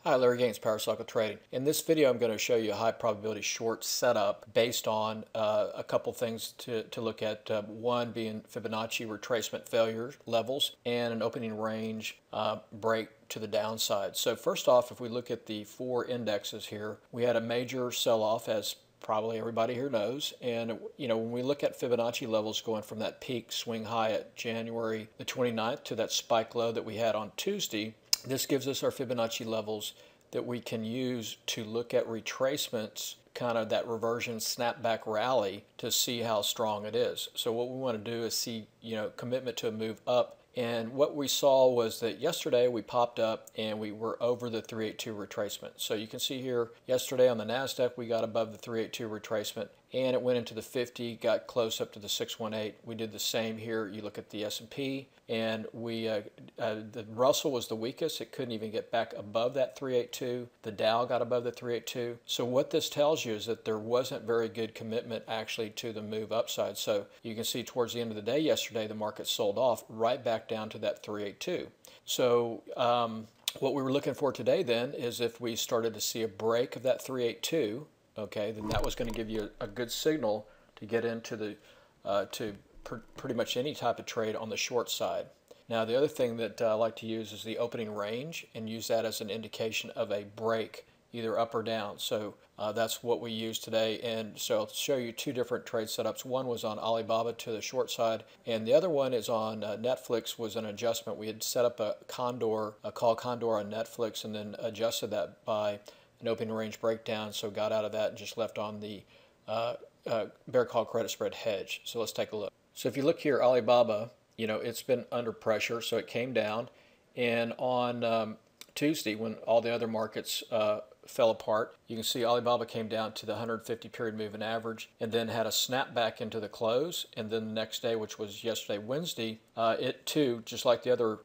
Hi, Larry Gaines, Power Cycle Trading. In this video, I'm going to show you a high probability short setup based on a couple things to look at. One being Fibonacci retracement failure levels and an opening range break to the downside. So first off, if we look at the four indexes here, we had a major sell-off, as probably everybody here knows. And when we look at Fibonacci levels going from that peak swing high at January the 29th to that spike low that we had on Tuesday, this gives us our Fibonacci levels that we can use to look at retracements, kind of that reversion snapback rally, to see how strong it is. So what we want to do is see, commitment to a move up. And what we saw was that yesterday we popped up and we were over the 382 retracement. So you can see here, yesterday on the NASDAQ, we got above the 382 retracement and it went into the 50, got close up to the 618. We did the same here. You look at the S&P and the Russell was the weakest. It couldn't even get back above that 382. The Dow got above the 382. So what this tells you is that there wasn't very good commitment actually to the move upside. So you can see towards the end of the day yesterday, the market sold off right back down to that 382. So what we were looking for today then is if we started to see a break of that 382, okay, then that was going to give you a good signal to get into the pretty much any type of trade on the short side. Now the other thing that I like to use is the opening range and use that as an indication of a break, either up or down. So that's what we use today. And so I'll show you two different trade setups. One was on Alibaba to the short side, and the other one is on Netflix. Was an adjustment. We had set up a call condor on Netflix, and then adjusted that by an opening range breakdown. So got out of that and just left on the bear call credit spread hedge. So let's take a look. So if you look here, Alibaba, it's been under pressure, so it came down. And on Tuesday, when all the other markets fell apart, you can see Alibaba came down to the 150 period moving average and then had a snapback into the close. And then the next day, which was yesterday, Wednesday, it too, just like the other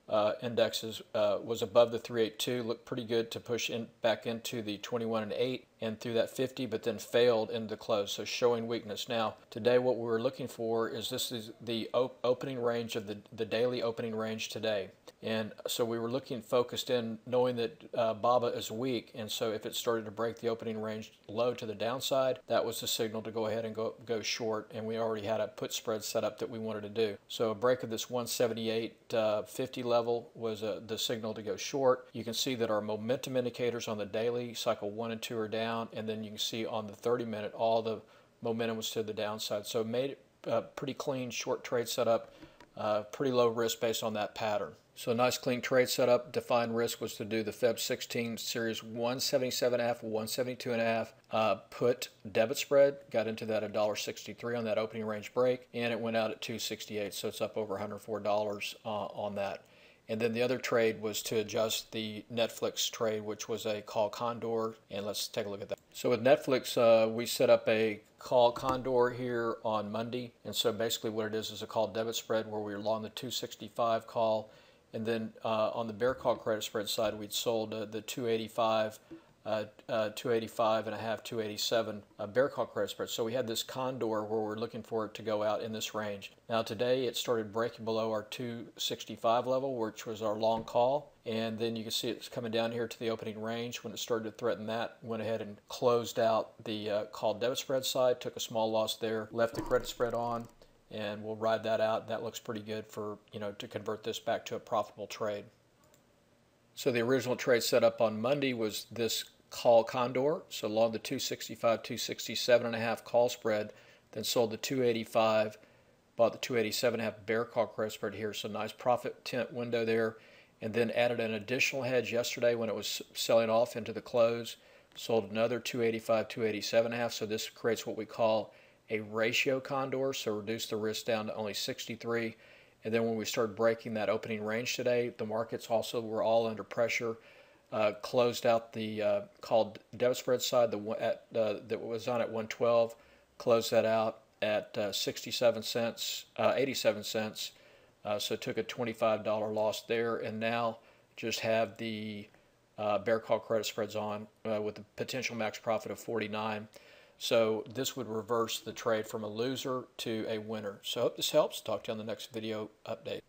indexes, was above the 382, looked pretty good to push back into the 21.8 and through that 50, but then failed into the close, so showing weakness. Now, today what we were looking for is this is the opening range of the daily opening range today. And so we were looking focused in, knowing that BABA is weak, and so if it started to break the opening range low to the downside, that was the signal to go ahead and go short, and we already had a put spread set up that we wanted to do. So a break of this 178.50 level was the signal to go short. You can see that our momentum indicators on the daily, cycle 1 and 2 are down, and then you can see on the 30-minute, all the momentum was to the downside. So it made it a pretty clean short trade setup, pretty low risk based on that pattern. So a nice clean trade setup. Defined risk was to do the Feb 16 series 177.5, 172.5 put debit spread. Got into that $1.63 on that opening range break, and it went out at 268, so it's up over $104 on that. And then the other trade was to adjust the Netflix trade, which was a call condor, and let's take a look at that. So with Netflix, we set up a call condor here on Monday, and so basically what it is a call debit spread where we were long the 265 call, and then on the bear call credit spread side, we'd sold the 285, 285 and a half, 287 bear call credit spread. So we had this condor where we're looking for it to go out in this range. Now today it started breaking below our 265 level, which was our long call, and then you can see it's coming down here to the opening range. When it started to threaten that, went ahead and closed out the call debit spread side, took a small loss there, left the credit spread on, and we'll ride that out. That looks pretty good for, to convert this back to a profitable trade. So the original trade set up on Monday was this call condor, so long the 265, 267.5 call spread, then sold the 285, bought the 287.5 bear call credit spread here, so nice profit tent window there, and then added an additional hedge yesterday when it was selling off into the close, sold another 285, 287.5, so this creates what we call a ratio condor, so reduce the risk down to only 63. And then when we started breaking that opening range today, the markets also were all under pressure. Closed out the called debit spread side that was on at 112, closed that out at 67 cents, 87 cents. So took a $25 loss there, and now just have the bear call credit spreads on with a potential max profit of 49. So this would reverse the trade from a loser to a winner. So I hope this helps. Talk to you on the next video update.